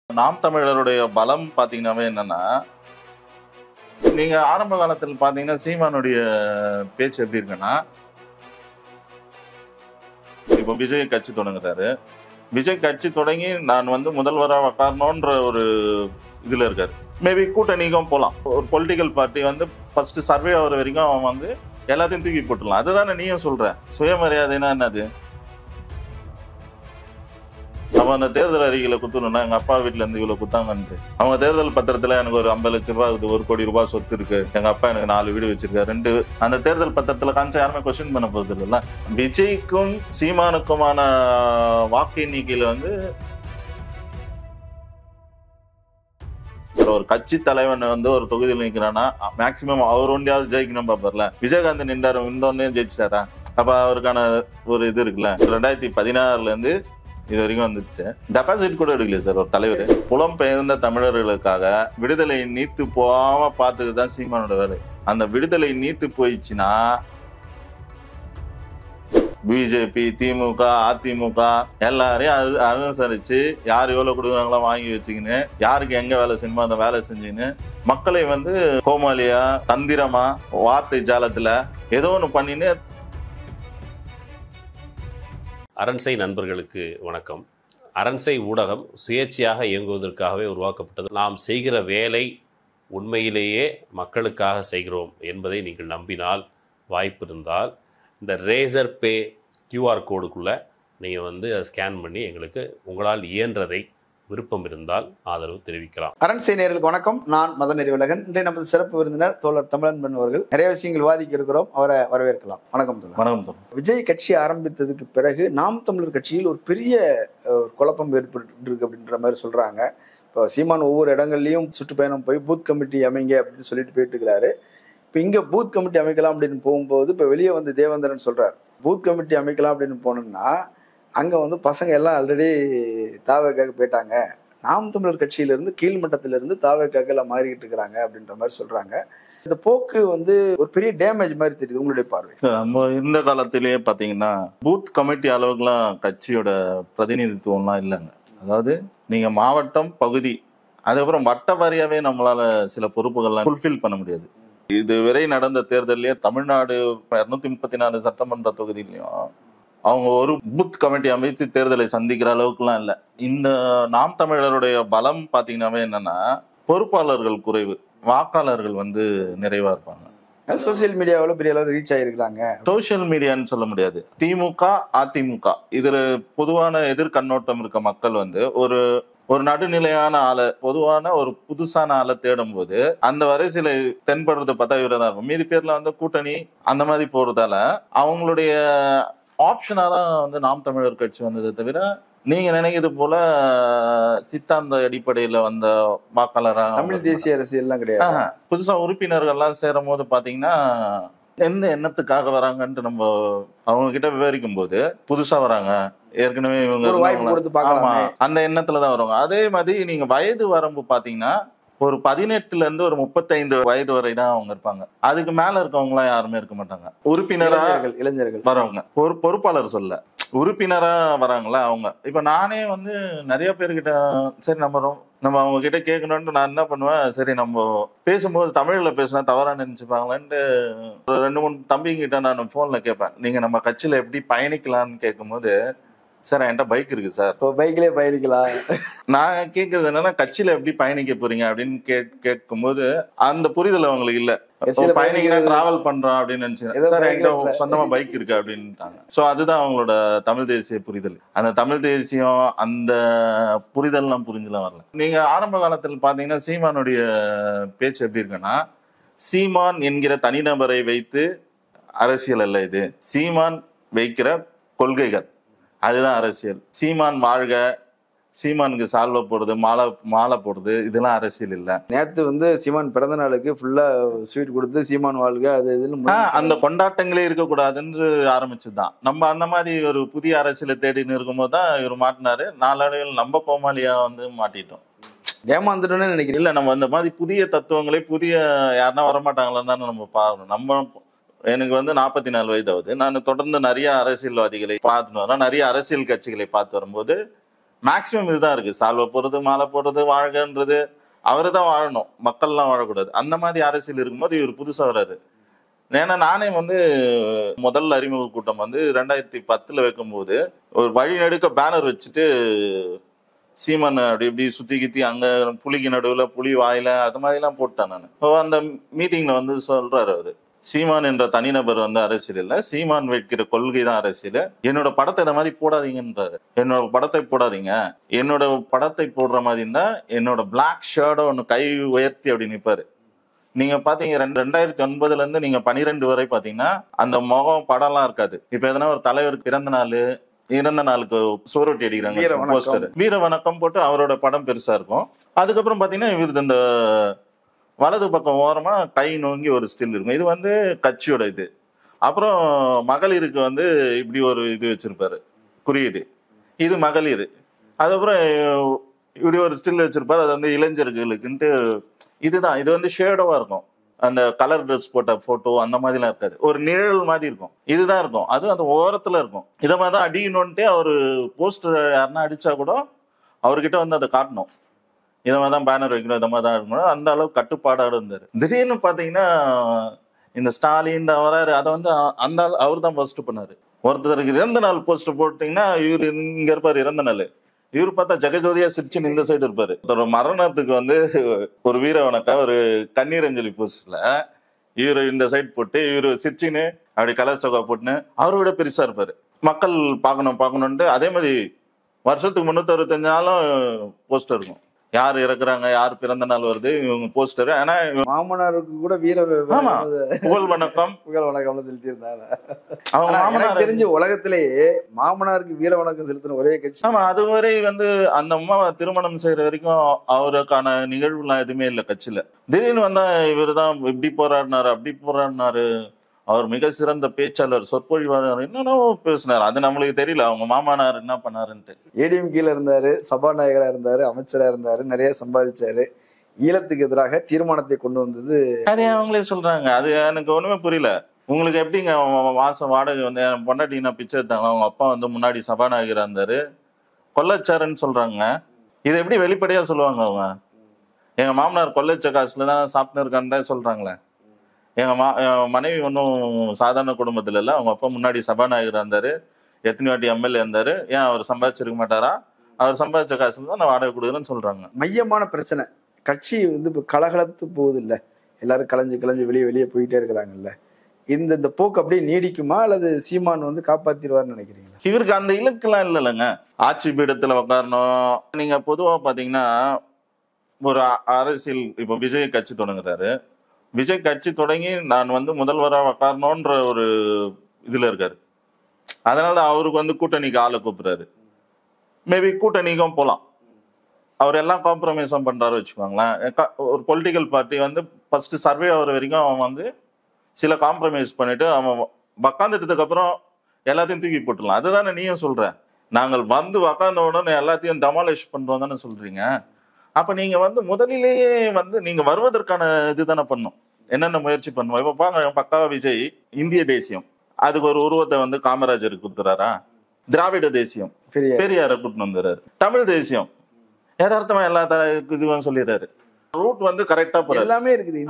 நாம் தமிழருடைய பலம் பாத்தீங்கன்னாவே என்னன்னா, நீங்க ஆரம்ப காலத்துல பாத்தீங்கன்னா சீமானுடைய பேச்சு எப்படி இருக்குன்னா, இப்ப விஜய் கட்சி தொடங்குறாரு. விஜய் கட்சி தொடங்கி நான் வந்து முதல்வரா உக்காரணும்ன்ற ஒரு இதுல இருக்காரு. மேபி கூட்டணிக்கும் போலாம். ஒரு பொலிட்டிக்கல் பார்ட்டி வந்து ஃபர்ஸ்ட் சர்வே ஆகிற வரைக்கும் அவன் வந்து எல்லாத்தையும் தூக்கி போட்டுடலாம். அதுதானே நீயும் சொல்ற. சுயமரியாதைனா என்னது? அவன் அந்த தேர்தல் அறிக்கையில குத்துணும்னா எங்க அப்பா வீட்டுல இருந்து இவ்வளவு குத்தாங்கன்ட்டு அவங்க தேர்தல் பத்திரத்துல எனக்கு ஒரு 50 லட்சம் ரூபாய் 1 கோடி ரூபாய் சொத்து இருக்கு, எங்க அப்பா எனக்கு 4 வீடு வச்சிருக்காரு, அந்த தேர்தல் பத்திரத்துல காமிச்சா யாருமே கொஸ்டின் பண்ண போறது இல்லைல்ல. விஜய்க்கும் சீமானுக்குமான வாக்கு எண்ணிக்கையில வந்து ஒரு கட்சி தலைவன் வந்து ஒரு தொகுதியில் நிற்கிறான்னா மேக்சிமம் அவர் ஒண்டியாவது ஜெயிக்கணும் பாப்பார்ல. விஜயகாந்த் நின்றாரு, இந்த ஜெயிச்சாரா? அப்ப அவருக்கான ஒரு இது இருக்குல்ல. 2016 இருந்து இது வரைக்கும் வந்துச்சு. டெபாசிட் கூட எடுக்கல சார் ஒரு தலைவர். புலம்பெயர்ந்த தமிழர்களுக்காக விடுதலை நீத்து போகாம பார்த்ததுதான் சீமானோட வேலை. அந்த விடுதலை நீத்து போயிடுச்சுன்னா பிஜேபி, திமுக, அதிமுக எல்லாரையும் அனுசரிச்சு யார் எவ்வளவு கொடுக்குறாங்களோ வாங்கி வச்சுக்கின்னு யாருக்கு எங்க வேலை செய்யணுமோ அந்த வேலை செஞ்சுன்னு மக்களை வந்து கோமாளியா தந்திரமா வார்த்தை ஜாலத்துல ஏதோ ஒண்ணு பண்ணின்னு. அரண்சை நண்பர்களுக்கு வணக்கம். அரண்சை ஊடகம் சுயேட்சையாக இயங்குவதற்காகவே உருவாக்கப்பட்டது. நாம் செய்கிற வேலை உண்மையிலேயே மக்களுக்காக செய்கிறோம் என்பதை நீங்கள் நம்பினால், வாய்ப்பு இருந்தால் இந்த ரேசர் பே கியூஆர் கோடுக்குள்ளே நீங்கள் வந்து அதை ஸ்கேன் பண்ணி எங்களுக்கு உங்களால் இயன்றதை விருப்பம் இருந்தால் ஆதரவு தெரிவிக்கலாம். அரண்சை நேயர்களுக்கு வணக்கம். நான் மதன் அறிவழகன். இன்றைய நமது சிறப்பு விருந்தினர் தோழர் தமிழன்பன் அவர்கள். நிறைய விஷயங்கள் விவாதிக்க இருக்கிறோம், அவரை வரவேற்கலாம். வணக்கம் தோழர். வணக்கம். விஜய் கட்சி ஆரம்பித்ததுக்கு பிறகு நாம் தமிழர் கட்சியில் ஒரு பெரிய குழப்பம் ஏற்பட்டு இருக்கு அப்படின்ற மாதிரி சொல்றாங்க. இப்போ சீமான் ஒவ்வொரு இடங்கள்லையும் சுற்றுப்பயணம் போய் பூத் கமிட்டி அமைங்க அப்படின்னு சொல்லிட்டு போயிட்டு இருக்கிறாரு. இப்போ இங்க பூத் கமிட்டி அமைக்கலாம் அப்படின்னு போகும்போது இப்போ வெளியே வந்து தேவேந்திரன் சொல்றாரு பூத் கமிட்டி அமைக்கலாம் அப்படின்னு போனோம்னா அங்கே வந்து பசங்க எல்லாம் ஆல்ரெடி தாவேக்காக போயிட்டாங்க, நாம் தமிழர் கட்சியிலிருந்து கீழ்மட்டத்திலிருந்து தாவேக்காக எல்லாம் மாறிக்கிட்டு இருக்கிறாங்க அப்படின்ற மாதிரி சொல்றாங்க. இந்த போக்கு வந்து ஒரு பெரிய டேமேஜ் மாதிரி தெரியுது. உங்களுடைய பார்வை? நம்ம இந்த காலத்திலேயே பாத்தீங்கன்னா பூத் கமிட்டி அளவுக்குலாம் கட்சியோட பிரதிநிதித்துவம்லாம் இல்லைங்க. அதாவது நீங்க மாவட்டம், பகுதி, அதுக்கப்புறம் வட்ட வாரியாவே நம்மளால சில பொறுப்புகள்லாம் ஃபுல்ஃபில் பண்ண முடியாது. இதுவரை நடந்த தேர்தலையே தமிழ்நாடு 234 சட்டமன்ற தொகுதியிலையும் அவங்க ஒரு பூத் கமிட்டி அமைத்து தேர்தலை சந்திக்கிற அளவுக்குலாம் இல்லை. இந்த நாம் தமிழருடைய பலம் பாத்தீங்கன்னாவே என்னன்னா, பொறுப்பாளர்கள் குறைவு, வாக்காளர்கள் வந்து நிறைவா இருப்பாங்க. சோசியல் மீடியாவில் பெரிய அளவு ரீச் ஆகிருக்கிறாங்க. சோசியல் மீடியான்னு சொல்ல முடியாது. திமுக, அதிமுக இதுல பொதுவான எதிர்கண்ணோட்டம் இருக்க மக்கள் வந்து ஒரு நடுநிலையான ஆளை, பொதுவான ஒரு புதுசான ஆளை தேடும் போது அந்த வரிசையில தென்படுறது பார்த்தா இவரை தான் இருக்கும். மீதி பேர்ல வந்து கூட்டணி அந்த மாதிரி போறதால அவங்களுடைய ஆப்ஷனா தான் வந்து நாம் தமிழர் கட்சி வந்ததை தவிர நீங்க நினைக்கிறது போல சித்தாந்த அடிப்படையில வந்த வாக்காளரா தமிழ் தேசிய அரசியல் எல்லாம் கிடையாது. புதுசா உறுப்பினர்கள்லாம் சேரும் போது பாத்தீங்கன்னா எந்த எண்ணத்துக்காக வராங்கன்ட்டு நம்ம அவங்க கிட்ட விவரிக்கும் போது புதுசா வராங்க, ஏற்கனவே இவங்க வாய்ப்பு கொடுத்து பார்க்கலாம் அந்த எண்ணத்துலதான் வருவாங்க. அதே மாதிரி நீங்க வயது வரம்பு பாத்தீங்கன்னா ஒரு 18 இருந்து ஒரு 35 வயது வரை தான் அவங்க இருப்பாங்க. அதுக்கு மேல இருக்கவங்க எல்லாம் யாருமே இருக்க மாட்டாங்க. உறுப்பினரா இளைஞர்கள் வரவங்க, பொறுப்பாளர் சொல்ல உறுப்பினரா வராங்களா அவங்க. இப்ப நானே வந்து நிறைய பேர்கிட்ட சரி நம்ம அவங்க கிட்ட கேட்கணும்னு நான் என்ன பண்ணுவேன், சரி நம்ம பேசும்போது தமிழ்ல பேசினா தவறா நினைச்சுப்பாங்களான்ட்டு 2-3 தம்பிங்கிட்ட நான் போன்ல கேட்பேன், நீங்க நம்ம கட்சியில எப்படி பயணிக்கலாம்னு கேட்கும்போது, சார் என்கிட்ட பைக் இருக்கு சார், பைக்லயே பயணிக்கலாம். நான் கேட்கறது என்னன்னா கட்சியில எப்படி பயணிக்க போறீங்க அப்படின்னு கேட்கும்போது அந்த புரிதல் அவங்களுக்கு இல்ல. பயணிக்கிற டிராவல் பண்றோம் அப்படின்னு நினைச்சேன், சார் என்கிட்ட சொந்தமா பைக் இருக்கு அப்படின்ட்டாங்க. சோ அதுதான் அவங்களோட தமிழ் தேசிய புரிதல். அந்த தமிழ் தேசியம் அந்த புரிதல் எல்லாம் புரிஞ்சுலாம் வரல. நீங்க ஆரம்ப காலத்துல பாத்தீங்கன்னா சீமானுடைய பேச்சு எப்படி இருக்குன்னா, சீமான் என்கிற தனிநபரை வைத்து அரசியல் அல்ல இது, சீமான் வைக்கிற கொள்கைகள் அதுதான் அரசியல். சீமான் வாழ்க, சீமானுக்கு சால்வை போடுறது, மாலை போடுறது, இதெல்லாம் அரசியல் இல்ல. நேத்து வந்து சீமான் பிறந்த நாளுக்கு ஃபுல்லா ஸ்வீட் கொடுத்து சீமான் வாழ்க அது இதுன்னு அந்த கொண்டாட்டங்களே இருக்கக்கூடாதுன்னு ஆரம்பிச்சுதான். நம்ம அந்த மாதிரி ஒரு புதிய அரசியலை தேடின்னு இருக்கும்போது தான் இவர் மாட்டினாரு. நாளடைவில் நம்ம கோமாளியா வந்து மாட்டிட்டோம், ஏமாந்துட்டோன்னு நினைக்கிறேன். இல்ல நம்ம அந்த மாதிரி புதிய தத்துவங்களை புதிய யாருன்னா வரமாட்டாங்களான்னு தானே நம்ம பார்க்கணும். எனக்கு வந்து 44 வயது ஆகுது. நான் தொடர்ந்து நிறைய அரசியல்வாதிகளை பார்த்துட்டு வரேன், நிறைய அரசியல் கட்சிகளை பார்த்து வரும்போது மேக்சிமம் இதுதான் இருக்கு. சால்வை போடுறது, மாலை போடுறது, வாழ்கன்றது, அவரு தான் வாழணும், மக்கள்லாம் வாழக்கூடாது. அந்த மாதிரி அரசியல் இருக்கும்போது இவர் புதுசா வர்றாரு. ஏன்னா நானே வந்து முதல் அறிமுக கூட்டம் வந்து 2010 வைக்கும்போது ஒரு வழி நடுக்க பேனர் வச்சுட்டு சீமான் அப்படி இப்படி சுத்தி கித்தி அங்க புலிக்கு நடுவுல புலி வாயில அது மாதிரி எல்லாம் போட்டான் நான். அந்த மீட்டிங்ல வந்து சொல்றாரு அவரு, சீமான் என்ற தனிநபர் வந்து அரசியல் இல்ல, சீமான் வைக்கிற கொள்கை தான் அரசியல். என்னோட படத்தை இந்த மாதிரி போடாதீங்கன்றாரு. என்னோட படத்தை போடாதீங்க, என்னோட படத்தை போடுற மாதிரி இருந்தா என்னோட பிளாக் ஷேர்டோ ஒன்னு கை உயர்த்தி அப்படி நிப்பாரு. நீங்க பாத்தீங்க 2009 இருந்து நீங்க 12 வரை பாத்தீங்கன்னா அந்த முகம் படம்லாம் இருக்காது. இப்ப எதனா ஒரு தலைவர் பிறந்த நாள், இறந்த நாளுக்கு சோரொட்டி அடிக்கிறாங்க போஸ்டர், வீர வணக்கம் போட்டு அவரோட படம் பெருசா இருக்கும். அதுக்கப்புறம் பாத்தீங்கன்னா இவருக்கு இந்த வலது பக்கம் ஓரமா கை நோங்கி ஒரு ஸ்டில் இருக்கும். இது வந்து கட்சியோட இது. அப்புறம் மகளிருக்கு வந்து இப்படி ஒரு இது வச்சிருப்பாரு குறியீடு, இது மகளிர். அதுக்கப்புறம் இப்படி ஒரு ஸ்டில் வச்சிருப்பாரு, அது வந்து இளைஞர்களுக்குன்ட்டு. இதுதான், இது வந்து ஷேடோவா இருக்கும். அந்த கலர் ட்ரெஸ் போட்ட போட்டோ அந்த மாதிரிலாம் இருக்காது, ஒரு நிழல் மாதிரி இருக்கும். இதுதான் இருக்கும், அது அந்த ஓரத்துல இருக்கும். இதை மாதிரிதான் அடிக்கணும்ட்டு அவரு போஸ்டர் யாருன்னா அடிச்சா கூட அவர்கிட்ட வந்து அதை காட்டணும். இதை மாதிரிதான் பேனர் வைக்கணும், இதை மாதிரி தான் இருக்கணும். அந்த அளவுக்கு கட்டுப்பாடாக இருந்தாரு. திடீர்னு பாத்தீங்கன்னா இந்த ஸ்டாலின் வராரு, அதை வந்து அந்த அவர் தான் ஃபர்ஸ்ட் பண்ணாரு. ஒருத்தருக்கு இறந்த நாள் போஸ்டர் போட்டீங்கன்னா இவர் இங்க இருப்பாரு இறந்த நாள், இவர் பார்த்தா ஜெகஜோதியா சிரிச்சுன்னு இந்த சைடு இருப்பாரு. ஒரு மரணத்துக்கு வந்து ஒரு வீர வணக்கம் ஒரு கண்ணீர் அஞ்சலி போஸ்ட்ல இவரு இந்த சைடு போட்டு இவரு சிரிச்சுன்னு அப்படி கலர் ஸ்டோக்கா போட்டுன்னு அவரை விட பெருசா இருப்பாரு. மக்கள் பார்க்கணும்ட்டு அதே மாதிரி வருஷத்துக்கு 365 நாளும் போஸ்டர் இருக்கும். யார் இறக்குறாங்க, யார் பிறந்த நாள் வருது, இவங்க போஸ்டர். ஆனா மாமனாருக்கு கூட வீர புகழ் வணக்கம் புகழ் வணக்கம்னு செலுத்தியிருந்தாங்க. அவங்க மாமனார் தெரிஞ்ச உலகத்திலேயே மாமனாருக்கு வீர வணக்கம் செலுத்தின ஒரே கட்சி. ஆமா, அதுவரை வந்து அந்த அம்மா திருமணம் செய்யற வரைக்கும் அவருக்கான நிகழ்வுலாம் எதுவுமே இல்லை கட்சியில. திடீர்னு வந்தா இவரு தான் இப்படி போராடினாரு, அப்படி போராடினாரு, அவர் மிக சிறந்த பேச்சாளர், சொற்பொழிவாளர், என்னென்னோ பேசினார். அது நம்மளுக்கு தெரியல அவங்க மாமனார் என்ன பண்ணாருன்ட்டு. ஏடிஎம் கீழ இருந்தாரு, சபாநாயகரா இருந்தாரு, அமைச்சரா இருந்தாரு, நிறைய சம்பாதிச்சாரு. ஈழத்துக்கு எதிராக தீர்மானத்தை கொண்டு வந்தது அதே அவங்களே சொல்றாங்க. அது எனக்கு ஒண்ணுமே புரியல. உங்களுக்கு எப்படிங்க மாசம் வாடகை வந்து பொண்டாட்டினா பிச்சை எடுத்தாங்க, அவங்க அப்பா வந்து முன்னாடி சபாநாயகரா இருந்தாரு, கொள்ளச்சாருன்னு சொல்றாங்க. இது எப்படி வெளிப்படையா சொல்லுவாங்க அவங்க? எங்க மாமனார் கொள்ளச்ச காசுலதான் சாப்பிட்டு இருக்கான்னு சொல்றாங்களே. எங்க மனைவி ஒன்றும் சாதாரண குடும்பத்துல இல்லை, அவங்க அப்பா முன்னாடி சபாநாயகர் இருந்தாரு, எத்தனை வாட்டி எம்எல்ஏ இருந்தாரு, ஏன் அவர் சம்பாதிச்சிருக்க மாட்டாரா? அவர் சம்பாதிச்ச காசுல தான் நான் வாடகை கொடுக்குறேன்னு சொல்றாங்க. மையமான பிரச்சனை கட்சி வந்து இப்போ கலகலத்து போகுது இல்லை, எல்லாரும் கலைஞ்சு வெளியே போயிட்டே இருக்கிறாங்கல்ல. இந்த போக்கு அப்படியே நீடிக்குமா அல்லது சீமான் வந்து காப்பாத்திடுவார்னு நினைக்கிறீங்களா? இவருக்கு அந்த இலக்கெல்லாம் இல்லைங்க. ஆட்சி பீடத்துல உட்காரணும். நீங்க பொதுவா பாத்தீங்கன்னா ஒரு அரசியல், இப்ப விஜய் கட்சி தொடங்குறாரு, விஜய் கட்சி தொடங்கி நான் வந்து முதல்வராக உட்காரணும்ன்ற ஒரு இதுல இருக்காரு. அதனால அவருக்கு வந்து கூட்டணிக்கு ஆளை கூப்பிடுறாரு. மேபி கூட்டணிக்கும் போலாம், அவர் எல்லாம் காம்ப்ரமைஸும் பண்றாரு வச்சுக்கோங்களேன். ஒரு பொலிட்டிக்கல் பார்ட்டி வந்து ஃபர்ஸ்ட் சர்வே ஆகிற வரைக்கும் அவன் வந்து சில காம்ப்ரமைஸ் பண்ணிட்டு அவன் உக்காந்துட்டதுக்கு அப்புறம் எல்லாத்தையும் தூக்கி போட்டுடலாம். அதுதானே நீயும் சொல்ற. நாங்கள் வந்து உக்காந்த உடனே எல்லாத்தையும் டெமாலிஷ் பண்றோம் தானே சொல்றீங்க. அப்ப நீங்க வந்து முதலிலேயே வந்து நீங்க வருவதற்கான இதுதானே பண்ணும், என்னென்ன முயற்சி பண்ணுவோம். இப்ப பாங்க, பக்காவா விஜய் இந்திய தேசியம், அதுக்கு ஒரு உருவத்தை வந்து காமராஜருக்கு கொடுத்துறாரா? திராவிட தேசியம் பெரியாரை கூட்டின்னு வந்துறாரு. தமிழ் தேசியம் யதார்த்தமா எல்லா இதுவும் சொல்லிடுறாரு. ரூட் வந்து கரெக்டா போறாரு, எல்லாமே இருக்குது.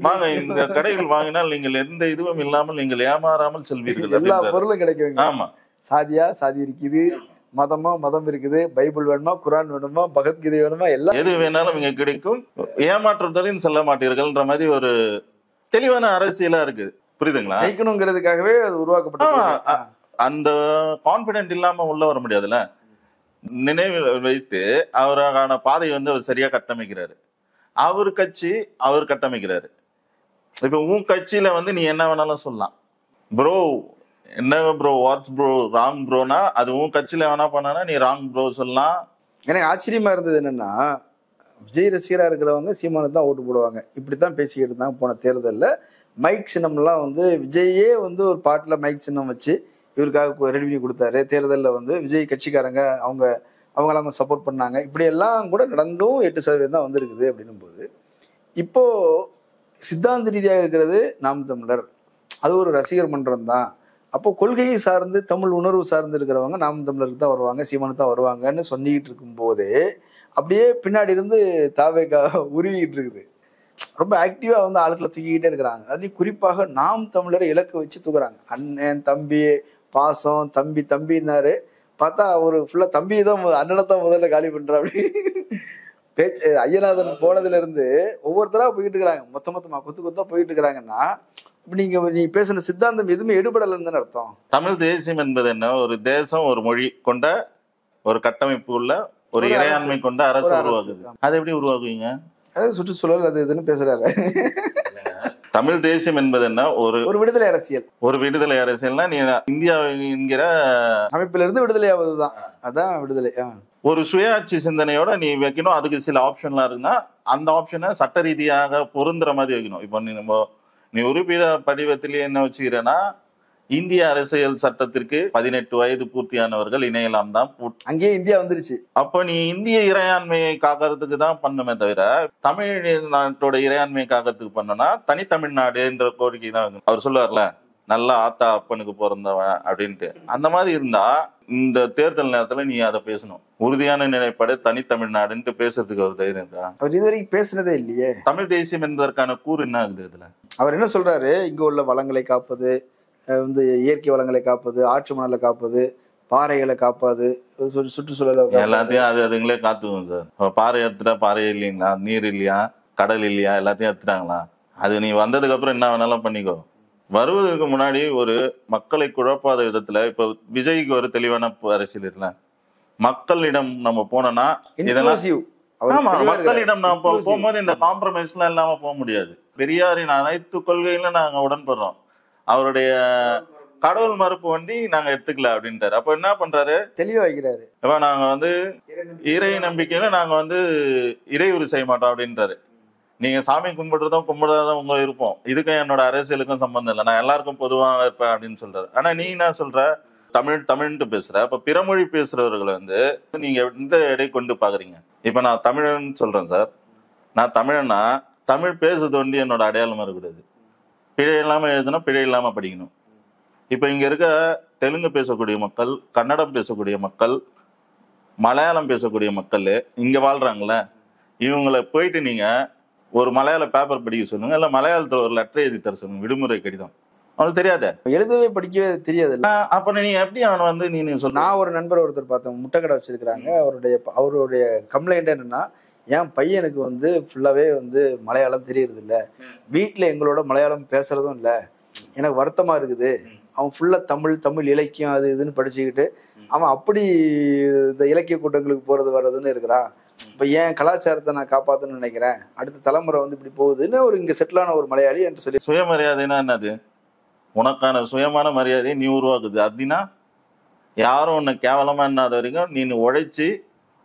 வாங்க இந்த கடைகள் வாங்கினால் நீங்கள் எந்த இதுவும் இல்லாமல் நீங்கள் ஏமாறாமல் செல்வீர்கள், எல்லா பொருளும் கிடைக்கும். ஆமா, சாதி இருக்குது, மதம் இருக்குது, பைபிள் வேணுமா, குரான் வேணுமா, பகவத்கீதை வேணுமா, எல்லாம் எது வேணாலும் இங்க கிடைக்கும், ஏமாற்றத்தோடையும் செல்ல மாட்டீர்கள்ன்ற மாதிரி ஒரு தெளிவான அரசியலா இருக்கு. புரியுதுங்களா? ஜெயிக்கணுங்கிறதுக்காகவே அது உருவாக்கப்பட்ட அந்த கான்பிடென்ட் இல்லாம உள்ள வர முடியாதுல்ல. நினைவில் வைத்து அவருக்கான பாதை வந்து அவர் சரியா கட்டமைக்கிறாரு. அவர் கட்சி அவர் கட்டமைக்கிறாரு. இப்ப உன் கட்சியில வந்து நீ என்ன வேணாலும் சொல்லலாம். ப்ரோ என்ன ப்ரோ, வாட்ஸ் ப்ரோ, ராங் ப்ரோனா அது உன் கட்சியில வேணா பண்ணா நீ ராங் ப்ரோ சொல்லலாம். எனக்கு ஆச்சரியமா இருந்தது என்னன்னா, விஜய் ரசிகரா இருக்கிறவங்க சீமானுக்கு தான் ஓட்டு போடுவாங்க, இப்படித்தான் பேசிக்கிட்டு இருந்தாங்க. போன தேர்தலில் மைக் சின்னம்லாம் வந்து விஜயே வந்து ஒரு பாட்டில் மைக் சின்னம் வச்சு இவருக்காக ரெடி பண்ணி கொடுத்தாரு. தேர்தலில் வந்து விஜய் கட்சிக்காரங்க அவங்களாம் சப்போர்ட் பண்ணாங்க. இப்படியெல்லாம் கூட நடந்தும் 8% தான் வந்திருக்குது. அப்படின்னும் போது இப்போ சித்தாந்த ரீதியாக இருக்கிறது நாம் தமிழர், அது ஒரு ரசிகர் மன்றம் தான், அப்போ கொள்கையை சார்ந்து தமிழ் உணர்வு சார்ந்து இருக்கிறவங்க நாம் தமிழருக்கு தான் வருவாங்க, சீமானுக்கு தான் வருவாங்கன்னு சொல்லிக்கிட்டு இருக்கும் போதே அப்படியே பின்னாடி இருந்து தாவேகா உருவிக்கிட்டு இருக்குது. ரொம்ப ஆக்டிவா வந்து ஆட்களை தூக்கிக்கிட்டே இருக்கிறாங்க. அதுலயும் குறிப்பாக நாம் தமிழரை இலக்கு வச்சு தூக்குறாங்க. அண்ணன் தம்பி பாசம், தம்பி தம்பின்னாரு, பார்த்தா அவரு ஃபுல்லா தம்பி தான் அண்ணனை தான் முதல்ல காலி பண்றா அப்படி பேச்சு. ஐயநாதன் போனதுல இருந்து ஒவ்வொருத்தரா போயிட்டு இருக்கிறாங்க, மொத்தமா கொத்து கொத்தா போயிட்டு இருக்கிறாங்கன்னா, நீ பேசின சித்தாந்தம் எதுவுமே எடுபடலன்னு அர்த்தம். தமிழ் தேசியம் என்பது என்ன? ஒரு தேசம், ஒரு மொழி கொண்ட ஒரு கட்டமைப்பு உள்ள ஒரு இறையாண்மை கொண்ட அரசு உருவாகுது. அதை எப்படி உருவாக்குவீங்க? அதாவது சுற்றுச்சூழல் அது இதுன்னு பேசுறாரு. தமிழ் தேசியம் என்பது என்ன? ஒரு விடுதலை அரசியல். ஒரு விடுதலை அரசியல்னா நீ இந்தியா என்கிற அமைப்பில இருந்து விடுதலை ஆவதுதான், அதான் விடுதலை. ஒரு சுயாட்சி சிந்தனையோட நீ வைக்கணும். அதுக்கு சில ஆப்ஷன்லாம் இருக்குன்னா அந்த ஆப்ஷனை சட்ட ரீதியாக பொருந்துற மாதிரி வைக்கணும். இப்போ நீ உறுப்பிட படிவத்திலேயே என்ன வச்சுக்கிறேன்னா, இந்திய அரசியல் சட்டத்திற்கு 18 வயது பூர்த்தியானவர்கள் இணையலாம் தான். அங்கேயே இந்தியா வந்துருச்சு. அப்போ நீ இந்திய இறையாண்மையை காக்கிறதுக்கு தான் பண்ணுமே தவிர தமிழ் நாட்டோட இறையாண்மையை காக்கிறதுக்கு பண்ணனா தனித்தமிழ்நாடுன்ற கோரிக்கை தான். அவர் சொல்லுவார்ல, நல்லா ஆத்தா அப்பனுக்கு பிறந்தவன் அப்படின்ட்டு. அந்த மாதிரி இருந்தா இந்த தேர்தல் நேரத்துல நீ அதை பேசணும். உறுதியான நிலைப்பாடு தனித்தமிழ்நாடுன்ட்டு பேசுறதுக்கு ஒரு தைரியம் தான். அவர் இதுவரைக்கும் பேசினதே இல்லையே. தமிழ் தேசியம் என்பதற்கான கூறு என்ன ஆகுது இதுல? அவர் என்ன சொல்றாரு, இங்க உள்ள வளங்களை காப்பது, வந்து இயற்கை வளங்களை காப்பது, ஆற்று மணலை காப்பது, பாறைகளை காப்பாது, சுற்றுச்சூழலை எல்லாத்தையும் அதுங்களே காத்துக்கும் சார். பாறை எடுத்துட்டா பாறை இல்லைங்களா, நீர் இல்லையா, கடல் இல்லையா, எல்லாத்தையும் எடுத்துட்டாங்களா? அது நீ வந்ததுக்கு அப்புறம் என்ன வேணாலும் பண்ணிக்கோ. வருவதற்கு முன்னாடி ஒரு மக்களை குழப்பாத விதத்துல இப்ப விஜய்க்கு ஒரு தெளிவான அரசியல் இருக்குல்ல, மக்களிடம் நம்ம போனோம்னா இதெல்லாம் மக்களிடம் நம்ம போகும்போது இந்த காம்ப்ரமைஸ் எல்லாம் இல்லாம போக முடியாது. பெரியாரின் அனைத்து கொள்கையிலும் நாங்க உடன்படுறோம், அவருடைய கடவுள் மறுப்பு வண்டி நாங்க எடுத்துக்கல அப்படின்ட்டாரு. அப்ப என்ன பண்றாரு, தெளிவா வைக்கிறாரு. இப்ப நாங்க வந்து இறை நம்பிக்கையில நாங்க வந்து இறையுறு செய்ய மாட்டோம் அப்படின்றாரு. நீங்க சாமி கும்பிடுறதும் உங்க இருப்போம், இதுக்கும் என்னோட அரசியலுக்கும் சம்பந்தம் இல்லை, நான் எல்லாருக்கும் பொதுவாக இருப்பேன் அப்படின்னு சொல்றாரு. ஆனா நீ என்ன சொல்ற, தமிழ்ன்ட்டு பேசுற. அப்ப பிறமொழி பேசுறவர்களை வந்து நீங்க எந்த எடை கொண்டு பாக்குறீங்க? இப்ப நான் தமிழன் சொல்றேன் சார், நான் தமிழன்னா தமிழ் பேசுறது வந்து என்னோட அடையாளமா இருக்கக்கூடாது. பிழை இல்லாம எழுதணும், பிழை இல்லாம படிக்கணும். இப்ப இங்க இருக்க தெலுங்கு பேசக்கூடிய மக்கள், கன்னடம் பேசக்கூடிய மக்கள், மலையாளம் பேசக்கூடிய மக்கள் இங்க வாழ்றாங்கல்ல, இவங்களை போயிட்டு நீங்க ஒரு மலையாள பேப்பர் படிக்க சொல்லுங்க, இல்ல மலையாளத்துல ஒரு லெட்டர் எழுதி தர சொல்லுங்க, விடுமுறை கடிதம். அவனுக்கு தெரியாத, எழுதவே படிக்கவே தெரியாது. அப்ப நீ எப்படி அவனை வந்து நீ சொல்ல? நான் ஒரு நண்பர் ஒருத்தர் பார்த்தேன், முட்டை கடை வச்சிருக்கிறாங்க. அவருடைய கம்ப்ளைண்ட் என்னன்னா, என் பையனுக்கு வந்து ஃபுல்லாவே வந்து மலையாளம் தெரியறது இல்ல, வீட்டுல எங்களோட மலையாளம் பேசுறதும் இல்ல, எனக்கு வருத்தமா இருக்குது. அவன் ஃபுல்லா தமிழ் இலக்கியம் அது இதுன்னு படிச்சுக்கிட்டு அவன் அப்படி இந்த இலக்கிய கூட்டங்களுக்கு போறது வர்றதுன்னு இருக்கிறான். இப்ப ஏன் கலாச்சாரத்தை நான் காப்பாத்தணும்னு நினைக்கிறேன், அடுத்த தலைமுறை வந்து இப்படி போகுதுன்னு ஒரு இங்க செட்டிலான ஒரு மலையாளி என்று சொல்லி. சுயமரியாதைன்னா என்னது? உனக்கான சுயமான மரியாதையை நீ உருவாக்குது. அப்படின்னா யாரும் உன்னை கேவலமா இல்லாத வரைக்கும் நீ உழைச்சி